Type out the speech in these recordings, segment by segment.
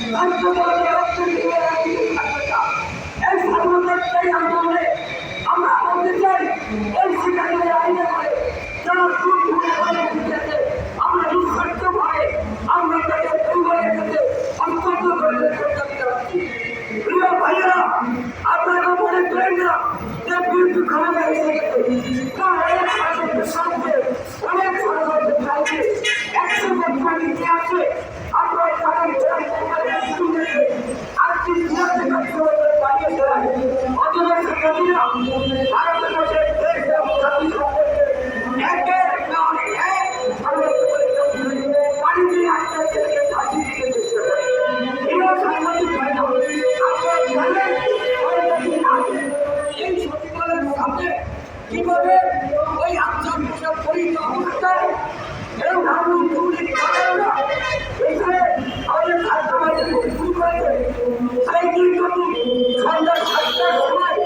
এই স্বাধীনতার আন্দোলনে আমরা বলতে চাই এই শিক্ষার্থীদের আইনে করে যারা আমরা নিঃস্বার্থ ভাবে আমরা তাদের পরিবারের কাছে অত্যন্ত প্রিয় ভাইয়েরা, আপনারা মনে করেন না যে বিএনপি ক্ষমতা এসে গেছে, অনেক ষড়যন্ত্র চাইছে, 100 বছর নিচে আছে। আপনার তাদের ভারতবর্ষের দেশ এবং জাতি সম্পর্কে একের না এক পানি দিয়ে আটকে ছেলেকে ফাঁসি দিতে চেষ্টা করে। এরা সাংবাদিক হয় না, আপনারা জানেন এই সচিবালয়ের সামনে কিভাবে ওই আত্মবিশ্বাস পরিচিত অবস্থায় এবং ধার্মিক দুর্নীতি কারণরা এখানে আমাদের ছাত্রবাদের শুরু করেছে। সেই দিন যদি সন্ধ্যা 7টার সময়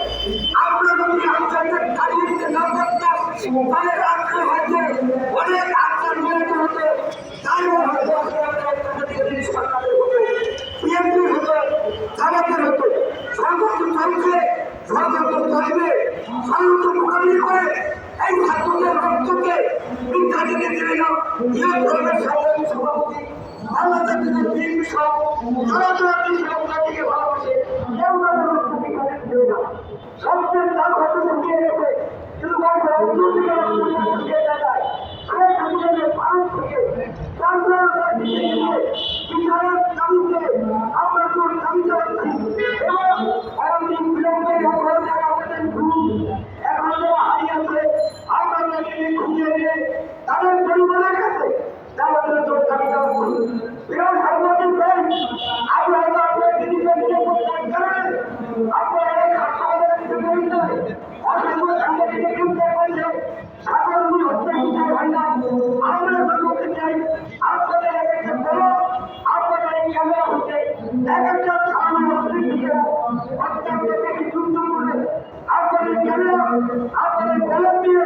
আমরা যদি আত্মাদের দাঁড়িয়ে দিতে না পারতাম তাহলে রাত্রে হয়তো অনেক আত্মার মিলিত হতো, তারপর হয়তো সরকারের হতো, বিএনপির হতো, জামাতের হতো। ষড়যন্ত্র চলছে, ষড়যন্ত্র চলবে, ষড়যন্ত্র মোকাবিলা করে এই ছাত্রদের রক্তকে বিদ্যার্থীকে দেবে না। ইয়ে ধর্মের সাধারণ সভাপতি বাংলাদেশের বিএনপি সহ জনজাতি সংখ্যাটিকে ভালোবাসে, কেউ তাদের রক্ত বিকাশে দেবে না। সবচেয়ে তার হয়তো শুকিয়ে গেছে, কিন্তু অন্যদিকে শুকিয়ে যায়। শেখ হাসিনাকে ভারত থেকে বিচারের দাবিতে আমরা তোর দাবি জানাচ্ছি এবং অনেক বিলম্বে আমাদের গ্রুপ এখন হারিয়েছে। আমরা তাদেরকে খুঁজে নিয়ে তাদের পরিবারের কাছে আমাদের তোর দাবি জানাচ্ছি। বিরাট সাংবাদিক আমি হয়তো আপনার জিনিসের নিয়ে জানেন, আপনারা এই হাসপাতালের কিছু করেছে অসংখ্য সাংবাদিকে গ্রেপ্তার করেছে, সাধারণ হত্যা বিচার হয় না। আমরা বলতে চাই আপনাদের এক একটা বড় আপনাদের এই ক্যামেরা হচ্ছে এক একটা সাধারণ অত্যন্ত বেশি গুরুত্বপূর্ণ। আপনাদের ক্যামেরা আপনাদের কলম দিয়ে